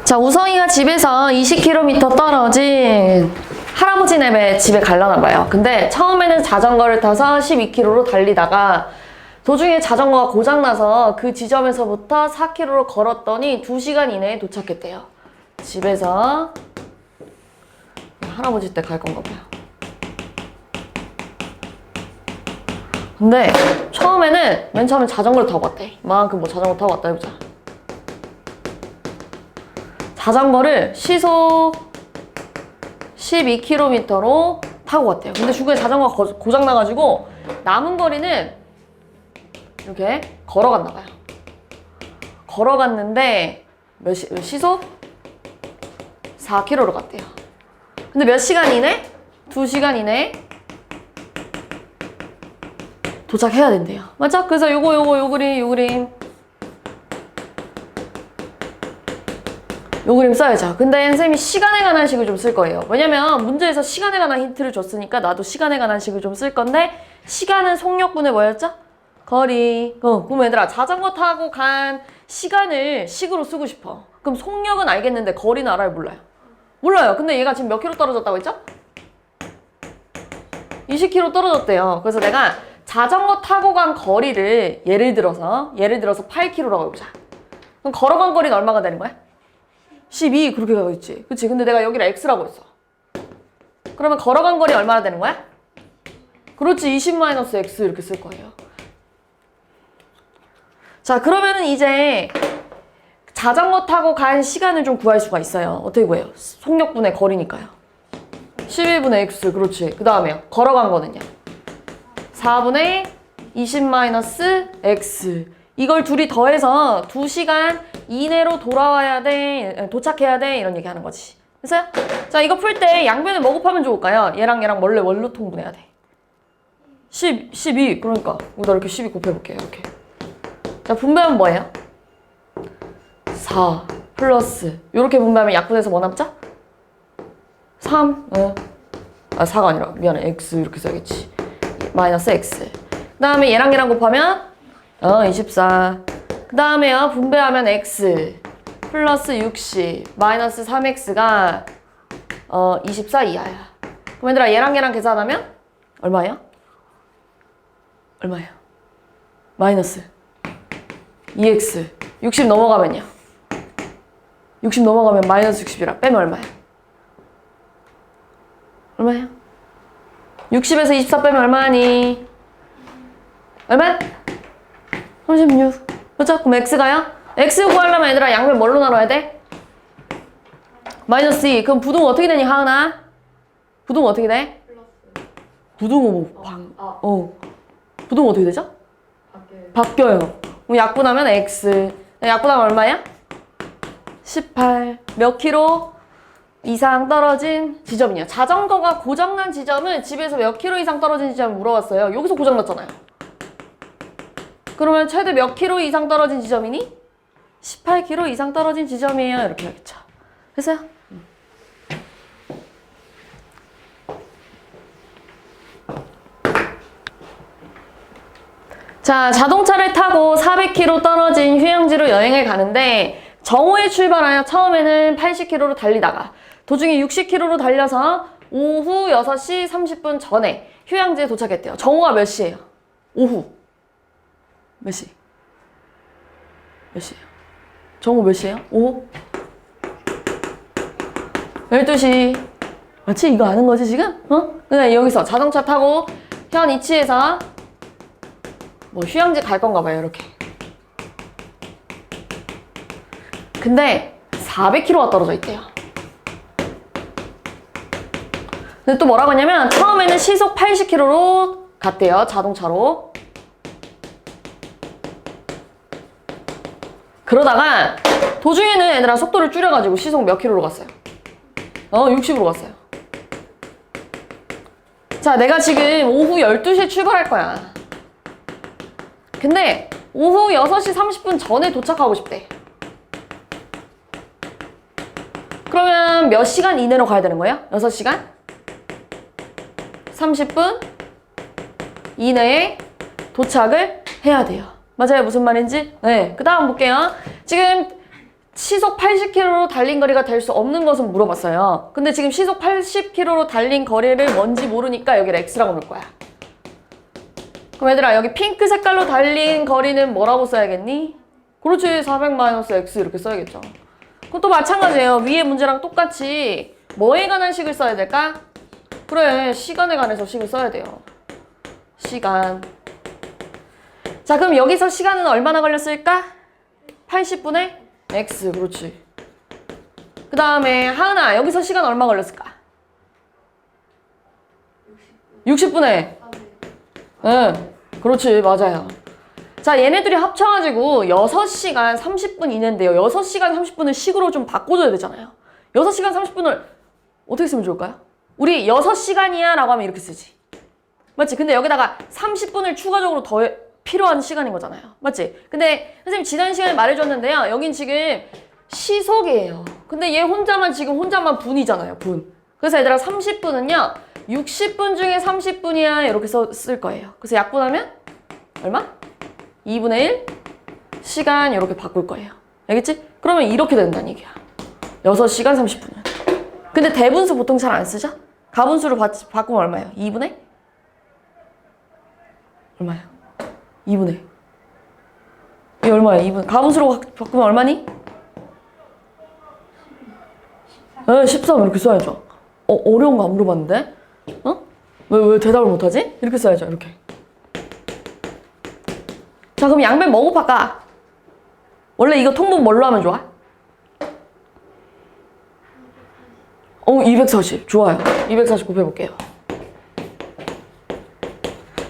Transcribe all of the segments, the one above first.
자, 우성이가 집에서 20km 떨어진 할아버지네 집에 가려나 봐요. 근데 처음에는 자전거를 타서 12km로 달리다가 도중에 자전거가 고장나서 그 지점에서부터 4km로 걸었더니 2시간 이내에 도착했대요. 집에서 할아버지 댁 갈 건가 봐요. 근데 맨 처음에 자전거를 타고 왔대. 이만큼 뭐 자전거 타고 왔다 해보자. 자전거를 시속 12km로 타고 왔대요. 근데 중간에 자전거가 고장나가지고 남은 거리는 이렇게 걸어갔나 봐요. 걸어갔는데 시속 4km로 갔대요. 근데 몇 시간 이내? 2시간 이내에 도착해야 된대요. 맞죠? 그래서 요 그림 써야죠. 근데 선생님이 시간에 관한 식을 좀 쓸 거예요. 왜냐면 문제에서 시간에 관한 힌트를 줬으니까 나도 시간에 관한 식을 좀 쓸 건데, 시간은 속력분의 뭐였죠? 거리. 그럼 얘들아, 자전거 타고 간 시간을 식으로 쓰고 싶어. 그럼 속력은 알겠는데 거리는 알아요? 몰라요? 몰라요. 근데 얘가 지금 몇 킬로 떨어졌다고 했죠? 20km 떨어졌대요. 그래서 내가 자전거 타고 간 거리를 예를 들어서 8km라고 해보자. 그럼 걸어간 거리는 얼마가 되는 거야? 12 그렇게 가겠지. 그치? 근데 내가 여기를 x라고 했어. 그러면 걸어간 거리 얼마나 되는 거야? 그렇지. 20-x 이렇게 쓸 거예요. 자, 그러면은 이제 자전거 타고 간 시간을 좀 구할 수가 있어요. 어떻게 구해요? 속력분의 거리니까요. 11분의 x. 그렇지. 그 다음에요. 걸어간 거는요. 4분의 20-x. 이걸 둘이 더해서 2시간 이내로 도착해야 돼. 이런 얘기 하는 거지. 됐어요? 자, 이거 풀 때 양변을 뭐 곱하면 좋을까요? 얘랑 뭘로 통분해야 돼? 12. 그러니까 여기다 이렇게 12 곱해볼게요. 이렇게. 자, 분배하면 뭐예요? 4 플러스 이렇게 분배하면 약분해서 뭐 남자? 3. 4가 아니라 미안해. x 이렇게 써야겠지. 마이너스 x. 그 다음에 얘랑 곱하면 24. 그 다음에요. 분배하면 x 플러스 60 마이너스 3x가 24 이하야. 그럼 얘들아, 얘랑 계산하면 얼마예요? 얼마예요? 마이너스 2x. 60 넘어가면요. 60 넘어가면 마이너스 60이라 빼면 얼마야? 얼마야? 60에서 24 빼면 얼마니? 얼마? 36. 그렇죠? 그럼 x가요? x 구하려면 얘들아 양변 뭘로 나눠야 돼? 마이너스 2. 그럼 부등호 어떻게 되니, 하은아? 부등호 어떻게 돼? 부등호 부등호 어떻게 되죠? 바뀌어요. 그럼 약분하면 x. 약분하면 얼마야? 18. 몇 킬로 이상 떨어진 지점이요. 자전거가 고장난 지점은 집에서 몇 킬로 이상 떨어진 지점을 물어봤어요. 여기서 고장났잖아요. 그러면 최대 몇 킬로 이상 떨어진 지점이니? 18km 이상 떨어진 지점이에요. 이렇게 하겠죠. 됐어요? 자, 자동차를 타고 400km 떨어진 휴양지로 여행을 가는데, 정오에 출발하여 처음에는 80km로 달리다가 도중에 60km로 달려서 오후 6시 30분 전에 휴양지에 도착했대요. 정오가 몇 시예요? 오후 몇 시? 몇 시예요? 정오 몇 시예요? 오후 12시. 맞지? 이거 아는 거지 지금? 근데 여기서 자동차 타고 현 위치에서 뭐 휴양지 갈 건가 봐요. 이렇게. 근데 400km가 떨어져 있대요. 근데 또 뭐라고 하냐면 처음에는 시속 80km로 갔대요. 자동차로. 그러다가 도중에는 얘들아 속도를 줄여가지고 시속 몇 킬로로 갔어요? 60으로 갔어요. 자, 내가 지금 오후 12시에 출발할 거야. 근데 오후 6시 30분 전에 도착하고 싶대. 그러면 몇 시간 이내로 가야 되는 거예요? 6시간? 30분 이내에 도착을 해야 돼요. 맞아요? 무슨 말인지? 네. 그 다음 볼게요. 지금 시속 80km로 달린 거리가 될 수 없는 것은 물어봤어요. 근데 지금 시속 80km로 달린 거리를 뭔지 모르니까 여기를 x라고 넣을 거야. 그럼 얘들아 여기 핑크 색깔로 달린 거리는 뭐라고 써야겠니? 그렇지 400-x 이렇게 써야겠죠. 그럼 또 마찬가지예요. 위에 문제랑 똑같이 뭐에 관한 식을 써야 될까? 그래 시간에 관해서 식을 써야 돼요. 시간. 자 그럼 여기서 시간은 얼마나 걸렸을까? 80분의 x. 그렇지. 그 다음에 하은아 여기서 시간 얼마 걸렸을까? 60분에 응 그렇지 맞아요. 자 얘네들이 합쳐가지고 6시간 30분 이내인데요. 6시간 30분을 식으로 좀 바꿔줘야 되잖아요. 6시간 30분을 어떻게 쓰면 좋을까요? 우리 6시간이야 라고 하면 이렇게 쓰지. 맞지? 근데 여기다가 30분을 추가적으로 더 필요한 시간인 거잖아요. 맞지? 근데 선생님 지난 시간에 말해줬는데요. 여긴 지금 시속이에요. 근데 얘 혼자만 분이잖아요. 분. 그래서 얘들아 30분은요. 60분 중에 30분이야 이렇게 쓸 거예요. 그래서 약분하면 얼마? 2분의 1 시간 이렇게 바꿀 거예요. 알겠지? 그러면 이렇게 된다는 얘기야. 6시간 30분은. 근데 대분수 보통 잘 안 쓰죠? 가분수로 바꾸면 얼마예요? 2분의? 얼마예요? 2분의. 이게 얼마야? 2분. 가분수로 바꾸면 얼마니? 13 이렇게 써야죠. 어려운 거 안 물어봤는데? 왜 대답을 못하지? 이렇게 써야죠. 이렇게. 자 그럼 양변 뭐 곱할까? 원래 이거 통분 뭘로 하면 좋아? 240 좋아요. 240 곱해볼게요.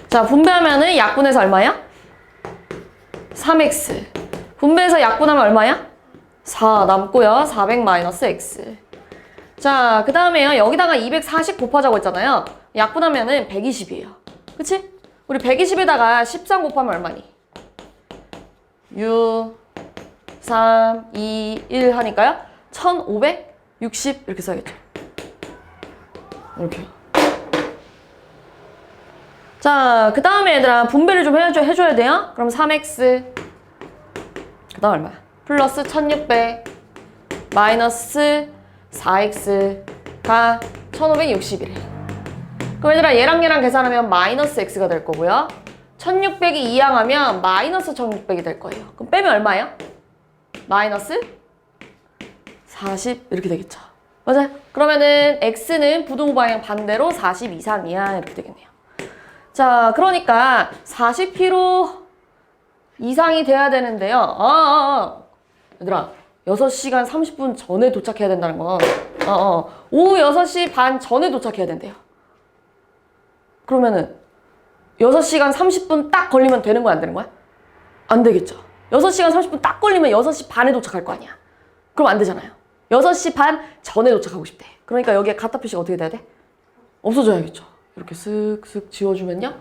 자 분배하면은 약분해서 얼마야? 3x. 분배해서 약분하면 얼마야? 4 남고요. 400-x. 자 그 다음에요. 여기다가 240 곱하자고 했잖아요. 약분하면은 120이에요. 그치? 우리 120에다가 13 곱하면 얼마니? 6, 3, 2, 1 하니까요. 1560 이렇게 써야겠죠. 이렇게요. 자, 그 다음에 얘들아 분배를 좀 해줘야 돼요. 그럼 3x 그 다음 얼마야? 플러스 1600 마이너스 4x가 1560이래. 그럼 얘들아 얘랑 계산하면 마이너스 x가 될 거고요. 1600이 이항하면 마이너스 1600이 될 거예요. 그럼 빼면 얼마예요? 마이너스 40 이렇게 되겠죠. 맞아요. 그러면은 x는 부등호 방향 반대로 40 이상이야 이렇게 되겠네요. 자 그러니까 40km 이상이 돼야 되는데요. 얘들아 6시간 30분 전에 도착해야 된다는 건 오후 6시 반 전에 도착해야 된대요. 그러면은 6시간 30분 딱 걸리면 되는 거야 안 되는 거야? 안 되겠죠. 6시간 30분 딱 걸리면 6시 반에 도착할 거 아니야. 그럼 안 되잖아요. 6시 반 전에 도착하고 싶대. 그러니까 여기에 가타 표시가 어떻게 돼야 돼? 없어져야겠죠. 이렇게 쓱쓱 지워주면요.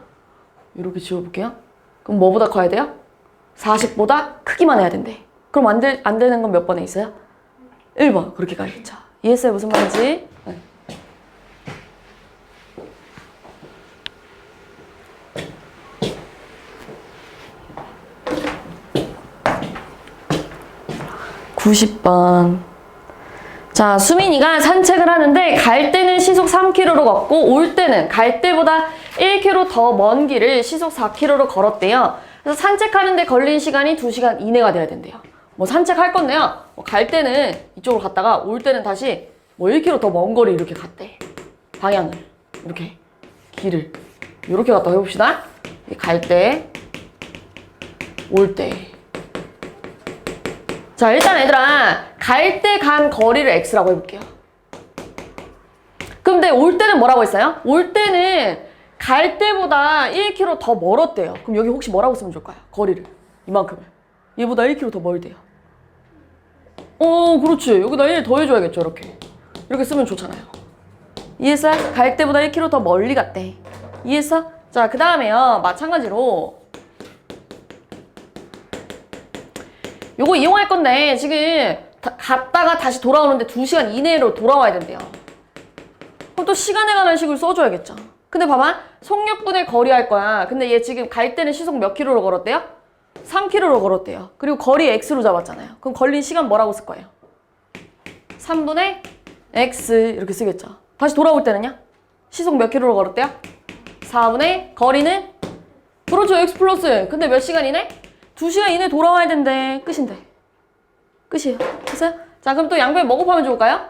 이렇게 지워볼게요. 그럼 뭐보다 커야 돼요? 40보다 크기만 해야 된대. 그럼 안 되는 건 몇 번에 있어요? 1번. 그렇게 가야겠죠. 이해했어요? 무슨 말인지? 네. (90번) 자, 수민이가 산책을 하는데 갈 때는 시속 3km로 걷고 올 때는 갈 때보다 1km 더 먼 길을 시속 4km로 걸었대요. 그래서 산책하는데 걸린 시간이 2시간 이내가 돼야 된대요. 뭐 산책할 건데요. 갈 때는 이쪽으로 갔다가 올 때는 다시 1km 더 먼 거리 이렇게 갔대. 방향을 이렇게 길을 이렇게 갔다 해봅시다. 갈 때, 올 때. 자 일단 얘들아 갈 때 간 거리를 x라고 해볼게요. 근데 올 때는 뭐라고 했어요? 올 때는 갈 때보다 1km 더 멀었대요. 그럼 여기 혹시 뭐라고 쓰면 좋을까요? 거리를 이만큼을 얘보다 1km 더 멀대요. 그렇지. 여기다 1 더해줘야겠죠. 이렇게 쓰면 좋잖아요. 이해했어? 갈 때보다 1km 더 멀리 갔대. 이해했어? 자 그 다음에요 마찬가지로 요거 이용할 건데 지금 갔다가 다시 돌아오는데 2시간 이내로 돌아와야 된대요. 그럼 또 시간에 관한 식을 써줘야겠죠. 근데 봐봐. 속력분의 거리 할 거야. 근데 얘 지금 갈 때는 시속 몇 킬로로 걸었대요? 3km로 걸었대요. 그리고 거리 x로 잡았잖아요. 그럼 걸린 시간 뭐라고 쓸 거예요? 3분의 x 이렇게 쓰겠죠. 다시 돌아올 때는요? 시속 몇 킬로로 걸었대요? 4분의 거리는? 그렇죠. x 플러스. 근데 몇 시간 이내? 2시간 이내 돌아와야 된대. 끝인데. 끝이에요. 됐어요? 자, 그럼 또 양변 뭐 곱하면 좋을까요?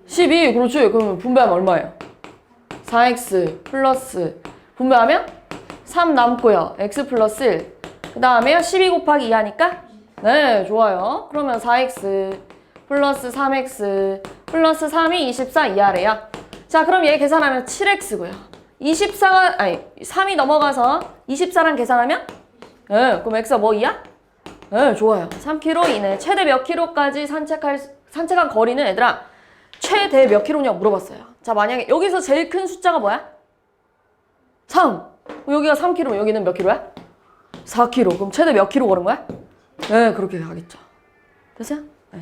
12. 그렇지. 그럼 분배하면 얼마예요? 4x 플러스 분배하면 3 남고요. x 플러스 1. 그 다음에요. 12 곱하기 2 하니까 네, 좋아요. 그러면 4x 플러스 3x 플러스 3이 24 이하래요. 자, 그럼 얘 계산하면 7x고요. 24가 아니 3이 넘어가서 24랑 계산하면 네, 그럼 x가 뭐 이하? 네, 좋아요. 3km 이내 최대 몇 킬로까지 산책한 거리는 얘들아 최대 몇 킬로냐고 물어봤어요. 자, 만약에 여기서 제일 큰 숫자가 뭐야? 3. 여기가 3km, 여기는 몇 킬로야? 4km. 그럼 최대 몇 킬로 걸은 거야? 네, 그렇게 가겠죠. 됐어요? 네.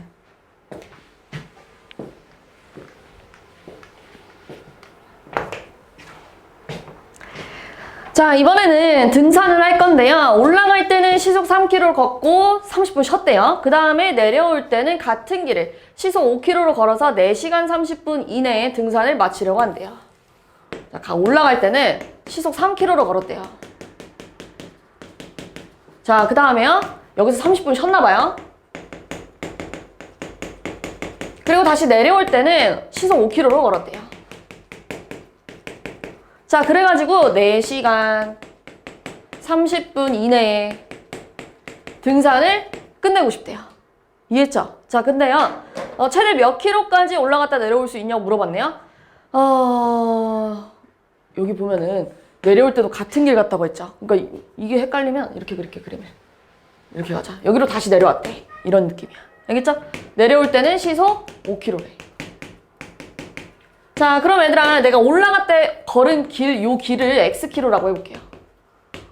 자, 이번에는 등산을 할 건데요. 올라갈 때는 시속 3km를 걷고 30분 쉬었대요. 그 다음에 내려올 때는 같은 길을 시속 5km로 걸어서 4시간 30분 이내에 등산을 마치려고 한대요. 자, 올라갈 때는 시속 3km로 걸었대요. 자, 그 다음에요. 여기서 30분 쉬었나봐요. 그리고 다시 내려올 때는 시속 5km로 걸었대요. 자, 그래가지고 4시간 30분 이내에 등산을 끝내고 싶대요. 이해했죠? 자, 근데요. 최대 몇 킬로까지 올라갔다 내려올 수 있냐고 물어봤네요. 여기 보면은 내려올 때도 같은 길 갔다고 했죠. 그러니까 이게 헷갈리면 이렇게 그리면 이렇게 가자. 여기로 다시 내려왔대. 이런 느낌이야. 알겠죠? 내려올 때는 시속 5km래. 자, 그럼 얘들아 내가 올라갈 때 걸은 길, 요 길을 x키로라고 해볼게요.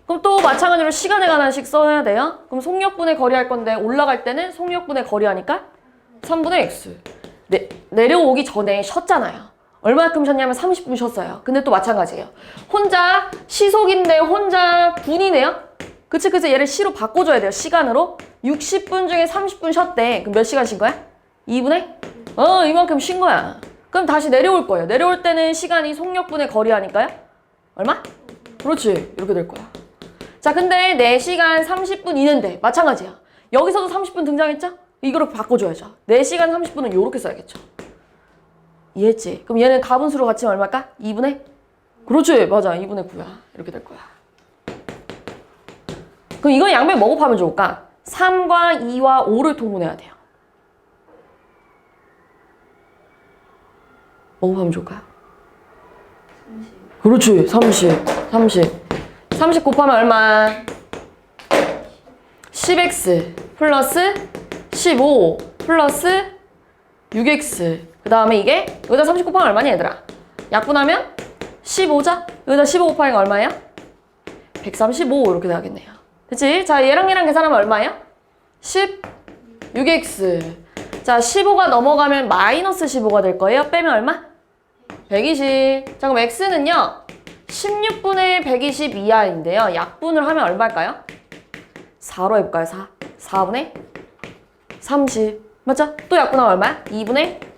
그럼 또 마찬가지로 시간에 관한 식 써야 돼요. 그럼 속력분의 거리 할 건데 올라갈 때는 속력분의 거리 하니까 3분의 x. 내려오기 전에 쉬었잖아요. 얼마큼 쉬었냐면 30분 쉬었어요. 근데 또 마찬가지예요. 혼자 시속인데 혼자 분이네요. 그치? 그래서 얘를 시로 바꿔줘야 돼요. 시간으로. 60분 중에 30분 쉬었대. 그럼 몇 시간 쉰 거야? 2분의? 이만큼 쉰 거야. 그럼 다시 내려올 거예요. 내려올 때는 시간이 속력분의 거리 하니까요. 얼마? 그렇지. 이렇게 될 거야. 자, 근데 4시간 30분 이내인데 마찬가지야. 여기서도 30분 등장했죠? 이거를 바꿔줘야죠. 4시간 30분은 요렇게 써야겠죠. 이해했지? 그럼 얘는 가분수로 같이 얼마일까? 2분의? 그렇지. 맞아. 2분의 9야. 이렇게 될 거야. 그럼 이건 양변 뭐 곱하면 좋을까? 3과 2와 5를 통분해야 돼요. 뭐 곱하면 좋을까요? 30. 그렇지. 30 곱하면 얼마? 10x 플러스 15 플러스 6x. 그 다음에 이게 여기다 30 곱하면 얼마냐 얘들아? 약분하면 15죠? 여기다 15 곱하면 얼마예요? 135 이렇게 되겠네요. 그치? 자, 얘랑 계산하면 얼마예요? 16x. 자, 15가 넘어가면 마이너스 15가 될 거예요. 빼면 얼마? 120. 자, 그럼 x는요 16분의 120 이하인데요. 약분을 하면 얼마일까요? 4로 해볼까요? 4분의 30. 맞죠? 또 약분하면 얼마야? 2분의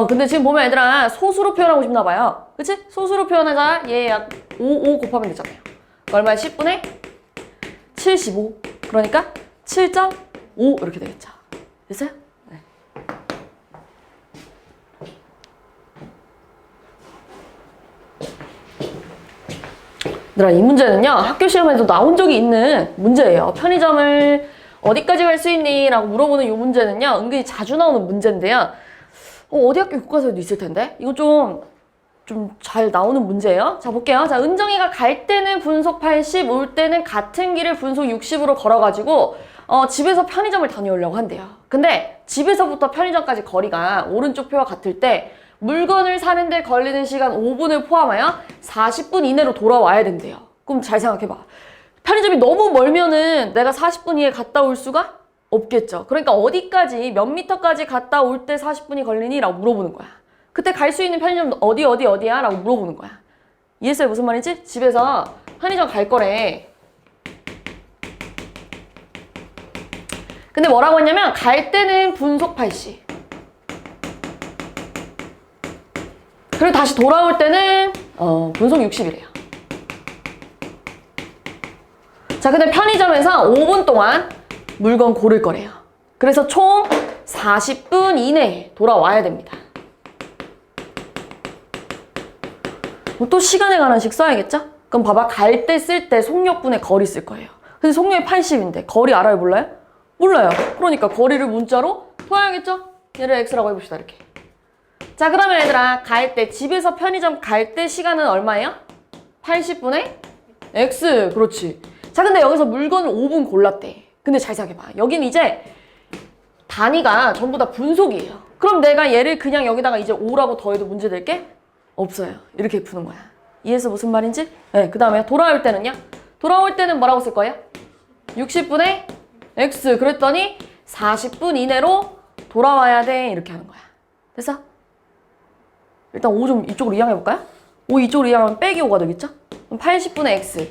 근데 지금 보면 얘들아 소수로 표현하고 싶나 봐요. 그치? 소수로 표현하자. 얘 약 5 곱하면 되잖아요. 얼마야? 10분의 75. 그러니까 7.5 이렇게 되겠죠. 됐어요? 네. 얘들아, 이 문제는요 학교 시험에도 나온 적이 있는 문제예요. 편의점을 어디까지 갈 수 있니? 라고 물어보는 이 문제는요 은근히 자주 나오는 문제인데요. 어디 학교 교과서에도 있을 텐데 이거 좀 잘 나오는 문제예요. 자, 볼게요. 자, 은정이가 갈 때는 분속 80, 올 때는 같은 길을 분속 60으로 걸어가지고 집에서 편의점을 다녀오려고 한대요. 근데 집에서부터 편의점까지 거리가 오른쪽 표와 같을 때 물건을 사는데 걸리는 시간 5분을 포함하여 40분 이내로 돌아와야 된대요. 그럼 잘 생각해봐. 편의점이 너무 멀면은 내가 40분 이내에 갔다 올 수가 없겠죠. 그러니까 어디까지 몇 미터까지 갔다 올 때 40분이 걸리니? 라고 물어보는 거야. 그때 갈 수 있는 편의점 어디야? 라고 물어보는 거야. 이해했어요? 무슨 말인지? 집에서 편의점 갈 거래. 근데 뭐라고 했냐면 갈 때는 분속 80. 그리고 다시 돌아올 때는 분속 60이래요. 자, 근데 편의점에서 5분 동안 물건 고를 거래요. 그래서 총 40분 이내에 돌아와야 됩니다. 또 시간에 관한 식 써야겠죠? 그럼 봐봐. 갈 때 쓸 때 속력분의 거리 쓸 거예요. 근데 속력이 80인데 거리 알아요? 몰라요? 몰라요. 그러니까 거리를 문자로 풀어야겠죠? 얘를 x라고 해봅시다. 이렇게. 자, 그러면 얘들아 갈 때 집에서 편의점 갈 때 시간은 얼마예요? 80분의 x. 그렇지. 자, 근데 여기서 물건을 5분 골랐대. 근데 잘 생각해봐. 여긴 이제 단위가 전부 다 분속이에요. 그럼 내가 얘를 그냥 여기다가 이제 5라고 더해도 문제 될 게 없어요. 이렇게 푸는 거야. 이해해서 무슨 말인지? 네, 그 다음에 돌아올 때는요? 돌아올 때는 뭐라고 쓸 거예요? 60분의 x. 그랬더니 40분 이내로 돌아와야 돼. 이렇게 하는 거야. 됐어? 일단 5 좀 이쪽으로 이항해볼까요? 5 이쪽으로 이항하면 빼기 5가 되겠죠? 그럼 80분의 x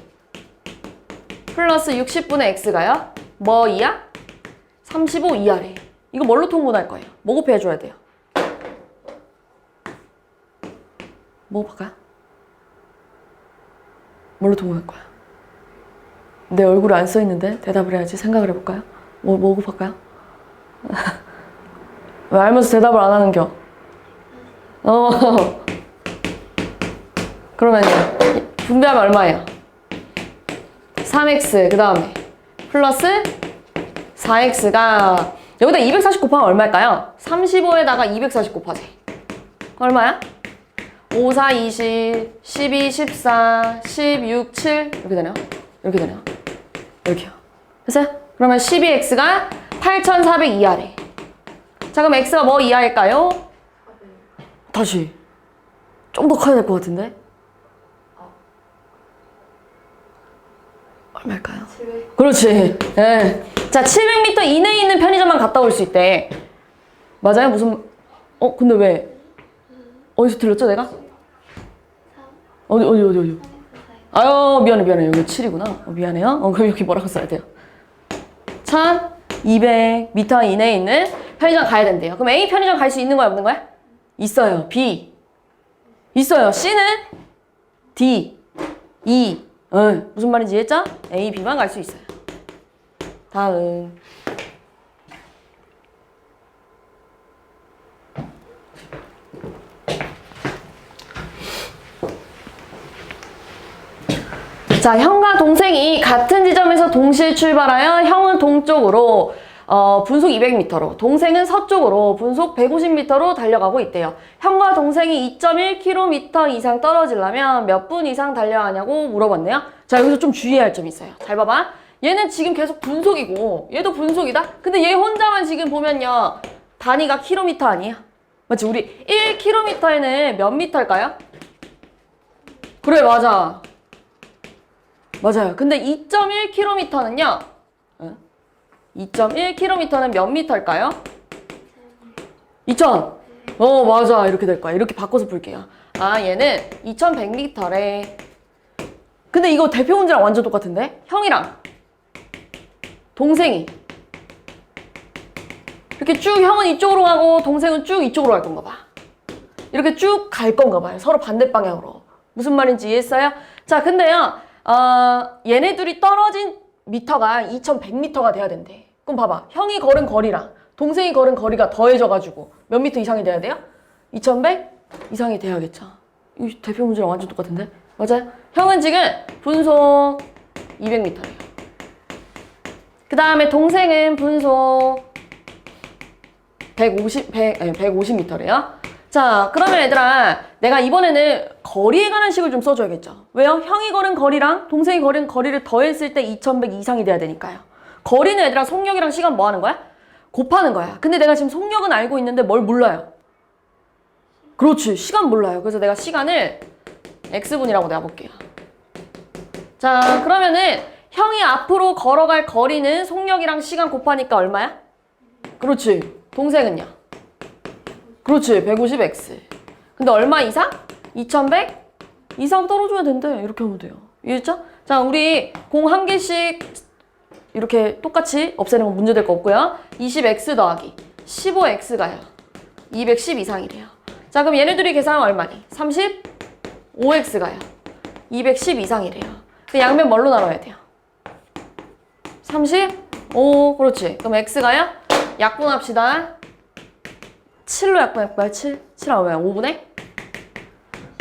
플러스 60분의 x가요? 뭐 이하? 35 이하래. 이거 뭘로 통분할 거예요? 뭐 곱해줘야 돼요? 뭐 곱할까요? 뭘로 통분할 거야? 내 얼굴에 안 써있는데 대답을 해야지. 생각을 해볼까요? 뭐 곱할까요? 왜 알면서 대답을 안 하는겨? 그러면요 분배하면 얼마예요? 3x 그 다음에 플러스 4x가 여기다 240 곱하면 얼마일까요? 35에다가 240 곱하지. 얼마야? 5, 4, 20, 12, 14, 16, 7 이렇게 되네요. 이렇게 되네요. 이렇게요. 됐어요? 그러면 12x가 8400 이하래. 자, 그럼 x가 뭐 이하일까요? 다시 좀 더 커야 될 것 같은데? 얼마일까요? 700. 그렇지. 네. 자, 700m 이내에 있는 편의점만 갔다 올 수 있대. 맞아요? 무슨 근데 왜? 어디서 들렸죠, 내가? 어디? 아유, 미안해. 여기 7이구나. 미안해요. 그럼 여기 뭐라고 써야 돼요? 1200m 이내에 있는 편의점 가야 된대요. 그럼 A 편의점 갈 수 있는 거야, 없는 거야? 있어요. B. 있어요. C는 D. E. 무슨 말인지 이해했죠? A, B만 갈 수 있어요. 다음. 자, 형과 동생이 같은 지점에서 동시에 출발하여 형은 동쪽으로 분속 200m로 동생은 서쪽으로 분속 150m로 달려가고 있대요. 형과 동생이 2.1km 이상 떨어지려면 몇 분 이상 달려야 하냐고 물어봤네요. 자, 여기서 좀 주의해야 할 점이 있어요. 잘 봐봐. 얘는 지금 계속 분속이고 얘도 분속이다? 근데 얘 혼자만 지금 보면요 단위가 킬로미터 아니야? 맞지? 우리 1km에는 몇 미터일까요? 그래, 맞아. 맞아요. 근데 2.1km는요 2.1km는 몇 미터일까요? 2000. 맞아. 이렇게 될 거야. 이렇게 바꿔서 풀게요. 아, 얘는 2100m래. 근데 이거 대표 문제랑 완전 똑같은데? 형이랑 동생이 이렇게 쭉 형은 이쪽으로 가고 동생은 쭉 이쪽으로 갈 건가 봐. 이렇게 쭉 갈 건가 봐요. 서로 반대 방향으로. 무슨 말인지 이해했어요? 자, 근데요 얘네 둘이 떨어진 미터가 2100m가 돼야 된대. 그럼 봐봐. 형이 걸은 거리랑 동생이 걸은 거리가 더해져가지고 몇 미터 이상이 돼야 돼요? 2100 이상이 돼야겠죠. 이 대표 문제랑 완전 똑같은데? 맞아요? 형은 지금 분속 200m래요. 그 다음에 동생은 분속 150m래요. 자, 그러면 얘들아 내가 이번에는 거리에 관한 식을 좀 써줘야겠죠. 왜요? 형이 걸은 거리랑 동생이 걸은 거리를 더했을 때 2100 이상이 돼야 되니까요. 거리는 얘들아 속력이랑 시간 뭐 하는 거야? 곱하는 거야. 근데 내가 지금 속력은 알고 있는데 뭘 몰라요? 그렇지. 시간 몰라요. 그래서 내가 시간을 x분이라고 내가 볼게요. 자, 그러면은 형이 앞으로 걸어갈 거리는 속력이랑 시간 곱하니까 얼마야? 그렇지. 동생은요? 그렇지. 150x. 근데 얼마 이상? 2100 이상 떨어져야 된대. 이렇게 하면 돼요. 이해했죠? 자, 우리 공 한 개씩 이렇게 똑같이 없애는 건 문제될 거 없고요. 20x 더하기 15x가요. 210 이상이래요. 자, 그럼 얘네들이 계산하면 얼마니? 35x가요. 210 이상이래요. 그 양변 뭘로 나눠야 돼요? 35, 그렇지. 그럼 x가요? 약분합시다. 7로 약분해볼까요? 7? 7 하면 5분의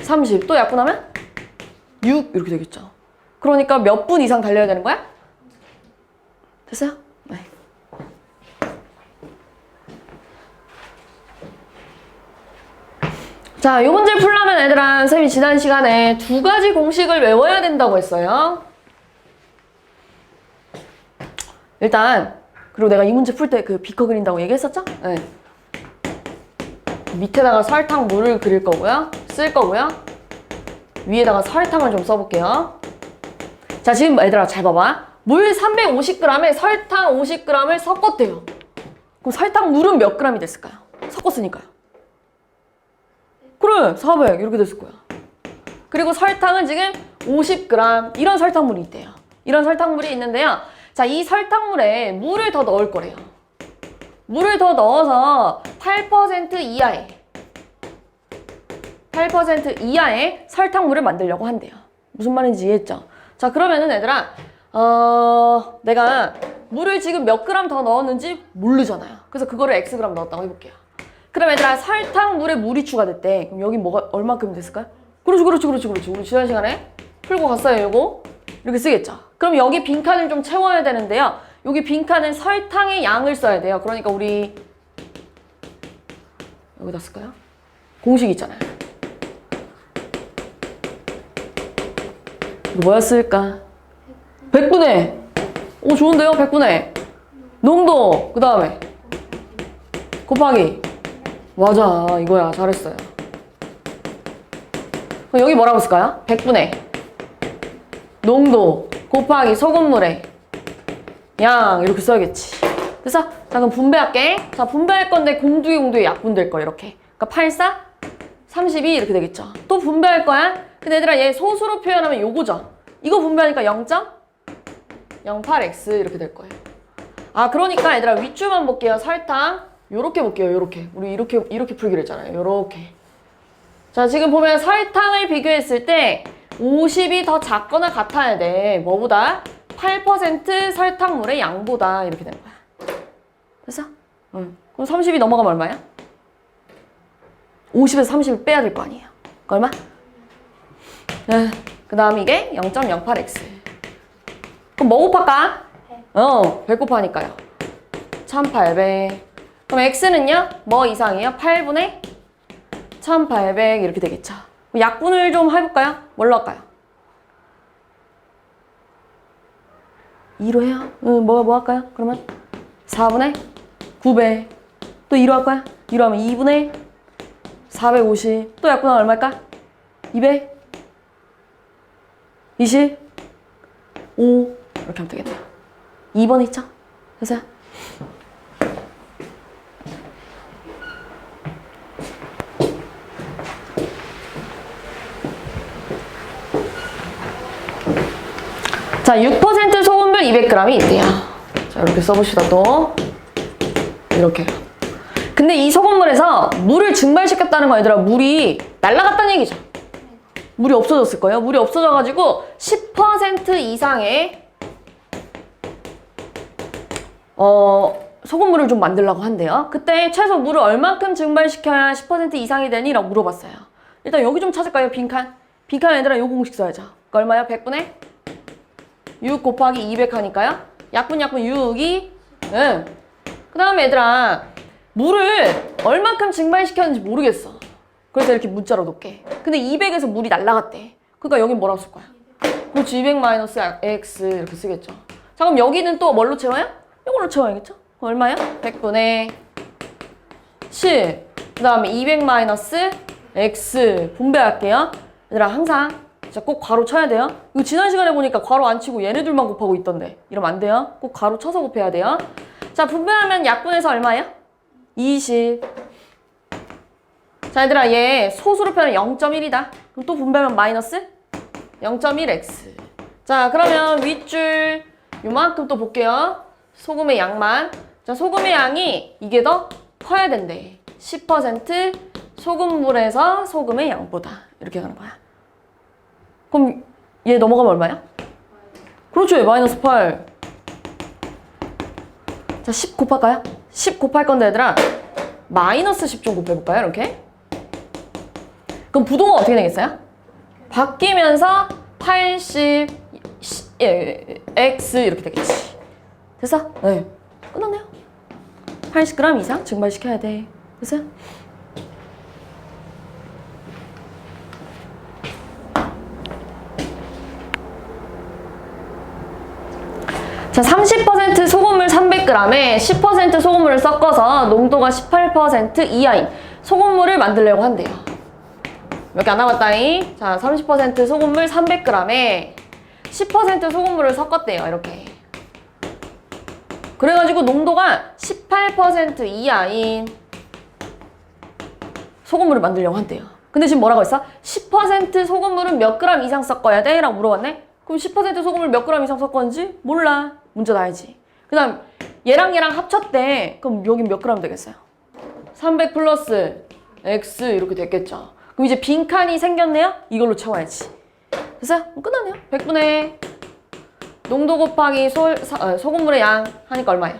30. 또 약분하면 6 이렇게 되겠죠. 그러니까 몇 분 이상 달려야 되는 거야? 됐어요? 네. 자, 이 문제 풀려면 애들아, 쌤이 지난 시간에 2가지 공식을 외워야 된다고 했어요. 일단, 그리고 내가 이 문제 풀 때 그 비커 그린다고 얘기했었죠? 네. 밑에다가 설탕 물을 그릴 거고요. 쓸 거고요. 위에다가 설탕을 좀 써볼게요. 자, 지금 얘들아 잘 봐봐. 물 350g에 설탕 50g을 섞었대요. 그럼 설탕 물은 몇 g이 됐을까요? 섞었으니까요. 그래, 400 이렇게 됐을 거야. 그리고 설탕은 지금 50g 이런 설탕물이 있대요. 이런 설탕물이 있는데요. 자, 이 설탕물에 물을 더 넣을 거래요. 물을 더 넣어서 8% 이하의 설탕물을 만들려고 한대요. 무슨 말인지 이해했죠? 자, 그러면은 얘들아, 내가 물을 지금 몇 그램 더 넣었는지 모르잖아요. 그래서 그거를 xg 넣었다고 해볼게요. 그럼 얘들아, 설탕물에 물이 추가됐대. 그럼 여기 뭐가 얼마큼 됐을까요? 그렇지. 우리 지난 시간에 풀고 갔어요, 요거. 이렇게 쓰겠죠. 그럼 여기 빈칸을 좀 채워야 되는데요. 여기 빈칸은 설탕의 양을 써야 돼요. 그러니까 우리 여기다 쓸까요? 공식 있잖아요. 이거 뭐였을까? 100분의 오, 좋은데요? 100분의 농도, 그 다음에 곱하기. 맞아, 이거야. 잘했어요. 그럼 여기 뭐라고 쓸까요? 100분의 농도 곱하기 소금물의 양 이렇게 써야겠지. 됐어? 자, 그럼 분배할게. 자, 분배할 건데 공두에 약분될 거야, 이렇게. 그러니까 84, 32 이렇게 되겠죠. 또 분배할 거야. 근데 얘들아, 얘 소수로 표현하면 요거죠. 이거 분배하니까 0.08x 이렇게 될 거예요. 아, 그러니까 얘들아, 윗줄만 볼게요. 설탕 요렇게 볼게요. 요렇게. 우리 이렇게 풀기로 했잖아요. 요렇게. 자, 지금 보면 설탕을 비교했을 때 50이 더 작거나 같아야 돼. 뭐보다? 8% 설탕물의 양보다 이렇게 되는 거야. 됐어? 응. 그럼 30이 넘어가면 얼마야? 50에서 30을 빼야 될 거 아니에요. 얼마? 네. 그 다음 이게 0.08x. 그럼 뭐 곱할까? 100 곱하니까요. 1800. 그럼 x는요? 뭐 이상이에요? 8분의 1800 이렇게 되겠죠. 약분을 좀 해볼까요? 뭘로 할까요? 2로 해요? 뭐 할까요? 그러면 4분의 900. 또 2로 할까요? 2로 하면 2분의 450. 또 약분하면 얼마일까? 200 25 이렇게 하면 되겠네요. 2번 있죠? 됐어요? 자, 6% 소금물 200g이 있대요. 자, 이렇게 써봅시다, 또. 이렇게요. 근데 이 소금물에서 물을 증발시켰다는 거 얘들아, 물이 날아갔다는 얘기죠. 물이 없어졌을 거예요. 물이 없어져가지고 10% 이상의 소금물을 좀 만들려고 한대요. 그때 최소 물을 얼만큼 증발시켜야 10% 이상이 되니? 라고 물어봤어요. 일단 여기 좀 찾을까요? 빈칸. 빈칸 얘들아, 요 공식 써야죠. 그러니까 얼마야? 100분의 6 곱하기 200 하니까요. 약분 6이 그 다음에 얘들아, 물을 얼만큼 증발시켰는지 모르겠어. 그래서 이렇게 문자로 놓게. 근데 200에서 물이 날라갔대. 그러니까 여긴 뭐라고 쓸 거야? 그렇지, 200 마이너스 x 이렇게 쓰겠죠. 자, 그럼 여기는 또 뭘로 채워요? 이걸로 채워야겠죠? 얼마야? 100분의 10. 그 다음에 200 마이너스 x 분배할게요. 얘들아, 항상 진짜 꼭 괄호 쳐야 돼요. 이거 지난 시간에 보니까 괄호 안 치고 얘네들만 곱하고 있던데. 이러면 안 돼요. 꼭 괄호 쳐서 곱해야 돼요. 자, 분배하면 약분해서 얼마예요? 20. 자, 얘들아, 얘 소수로 표현하면 0.1이다. 그럼 또 분배하면 마이너스 0.1x. 자, 그러면 윗줄 요만큼 또 볼게요. 소금의 양만. 자, 소금의 양이 이게 더 커야 된대. 10% 소금물에서 소금의 양보다. 이렇게 가는 거야. 그럼 얘 넘어가면 얼마야? 그렇죠. 마이너스 8. 자, 10 곱할까요? 10 곱할 건데 얘들아. 마이너스 10 좀 곱해볼까요? 이렇게. 그럼 부동은 어떻게 되겠어요? 바뀌면서 80 x 이렇게 되겠지. 됐어? 네. 끝났네요. 80g 이상 증발시켜야 돼. 됐어요? 자, 30% 소금물 300g에 10% 소금물을 섞어서 농도가 18% 이하인 소금물을 만들려고 한대요. 몇 개 안 남았다잉. 자, 30% 소금물 300g에 10% 소금물을 섞었대요. 이렇게. 그래가지고 농도가 18% 이하인 소금물을 만들려고 한대요. 근데 지금 뭐라고 했어? 10% 소금물은 몇 그램 이상 섞어야 돼? 라고 물어봤네? 그럼 10% 소금물 몇 그램 이상 섞었는지 몰라. 문제 나야지. 그 다음 얘랑 합쳤대. 그럼 여긴 몇 그램 되겠어요? 300 플러스 x 이렇게 됐겠죠. 그럼 이제 빈칸이 생겼네요? 이걸로 채워야지. 됐어요? 그럼 끝났네요. 100분의 농도 곱하기 소금물의 양 하니까 얼마예요?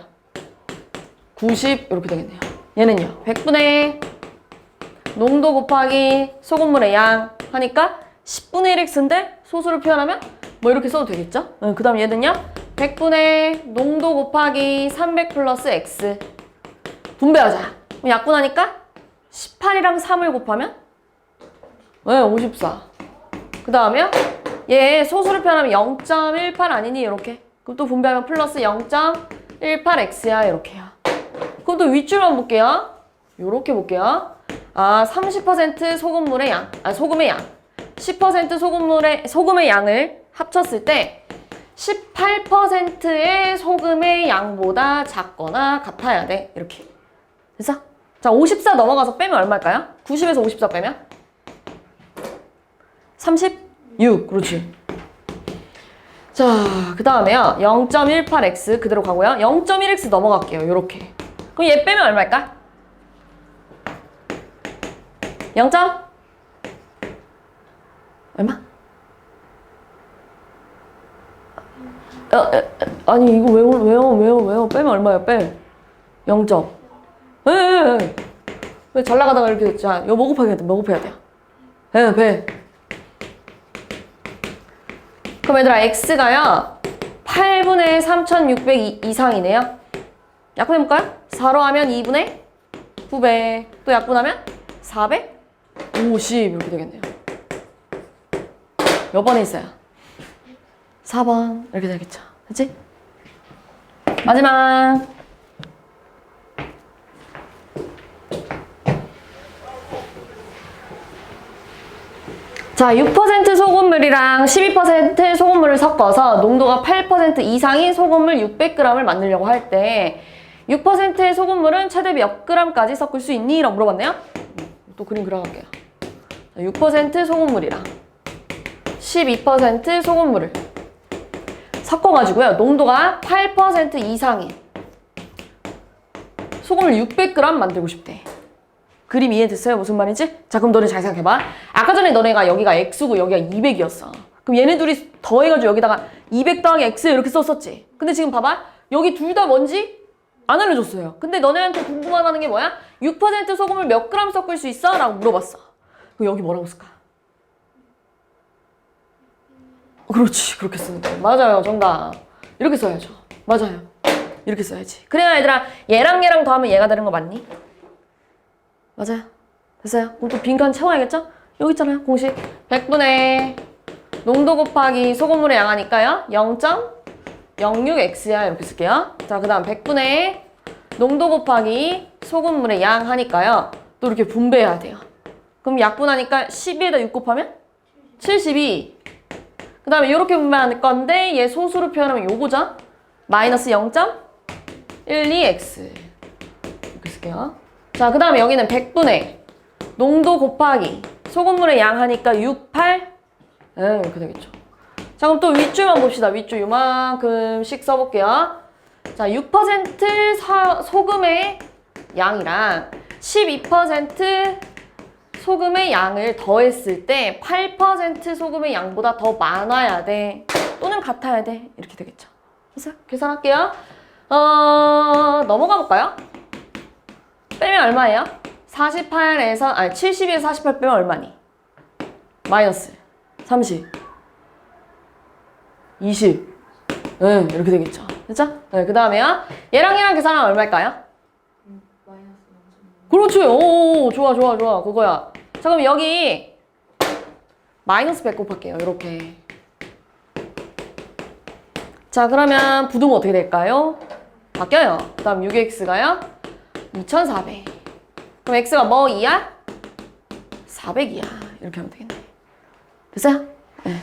90 이렇게 되겠네요. 얘는요. 100분의 농도 곱하기 소금물의 양 하니까 10분의 1x인데 소수를 표현하면 뭐 이렇게 써도 되겠죠? 그 다음 얘는요. 100분의 농도 곱하기 300 플러스 x 분배하자. 그럼 약분하니까 18이랑 3을 곱하면 54. 그 다음에 얘 소수를 표현하면 0.18 아니니? 이렇게. 그럼 또 분배하면 플러스 0.18x야. 이렇게요. 그럼 또 윗줄만 볼게요. 요렇게 볼게요. 아, 30% 소금물의 양, 소금의 양. 10% 소금의 양을 합쳤을 때 18%의 소금의 양보다 작거나 같아야 돼. 이렇게. 됐어? 자, 54 넘어가서 빼면 얼마일까요? 90에서 54 빼면? 36. 그렇지. 자, 그 다음에요. 0.18x 그대로 가고요. 0.1x 넘어갈게요. 요렇게. 그럼 얘 빼면 얼마일까? 0. 얼마? 아니 이거 왜요? 빼면 얼마야? 빼. 0점. 왜 잘 나가다가 이렇게 됐지? 이거 뭐 곱해야 돼요? 배. 그럼 얘들아 x가요 8분의 3600 이상이네요. 약분해볼까요? 4로 하면 2분의 900. 또 약분하면 450 이렇게 되겠네요. 몇 번에 있어요? 4번 이렇게 되겠죠. 그치? 마지막. 자, 6% 소금물이랑 12% 소금물을 섞어서 농도가 8% 이상인 소금물 600g을 만들려고 할 때 6%의 소금물은 최대 몇 g까지 섞을 수 있니? 라고 물어봤네요. 또 그림 그려갈게요. 6% 소금물이랑 12% 소금물을 섞어가지고요. 농도가 8% 이상인 소금을 600g 만들고 싶대. 그림 이해됐어요? 무슨 말인지? 자, 그럼 너네 잘 생각해봐. 아까 전에 너네가 여기가 x고 여기가 200이었어. 그럼 얘네 둘이 더해가지고 여기다가 200 더하기 x 이렇게 썼었지. 근데 지금 봐봐. 여기 둘 다 뭔지 안 알려줬어요. 근데 너네한테 궁금하다는 게 뭐야? 6% 소금을 몇 그램 섞을 수 있어? 라고 물어봤어. 그럼 여기 뭐라고 쓸까? 그렇지. 그렇게 쓰면 돼. 맞아요. 정답. 이렇게 써야죠. 맞아요. 이렇게 써야지. 그래야 얘들아 얘랑 더하면 얘가 되는 거 맞니? 맞아요. 됐어요. 그럼 또 빈칸 채워야겠죠? 여기 있잖아요. 공식. 100분의 농도 곱하기 소금물의 양 하니까요. 0.06x야. 이렇게 쓸게요. 자, 그 다음 100분의 농도 곱하기 소금물의 양 하니까요. 또 이렇게 분배해야 돼요. 그럼 약분하니까 12에다 6 곱하면 72. 그 다음에 이렇게 분배할 건데 얘 소수로 표현하면 요거죠? 마이너스 0.12x 이렇게 쓸게요. 자, 그 다음에 여기는 100분의 농도 곱하기 소금물의 양 하니까 68 이렇게 되겠죠. 자, 그럼 또 윗줄만 봅시다. 윗줄 요만큼씩 써볼게요. 자, 6% 소금의 양이랑 12% 소금의 양을 더했을 때 8% 소금의 양보다 더 많아야 돼. 또는 같아야 돼. 이렇게 되겠죠. 그래서 계산할게요. 넘어가 볼까요? 빼면 얼마예요? 70에서 48 빼면 얼마니? 마이너스 30, 20. 네, 이렇게 되겠죠. 됐죠? 네, 그 다음에요. 얘랑 계산하면 얼마일까요? 그렇지. 오, 좋아. 그거야. 자, 그럼 여기 마이너스 100 곱할게요. 이렇게. 자, 그러면 부등호 어떻게 될까요? 바뀌어요. 그 다음 6x가요? 2400. 그럼 x가 뭐 2야? 400이야. 이렇게 하면 되겠네. 됐어요? 네.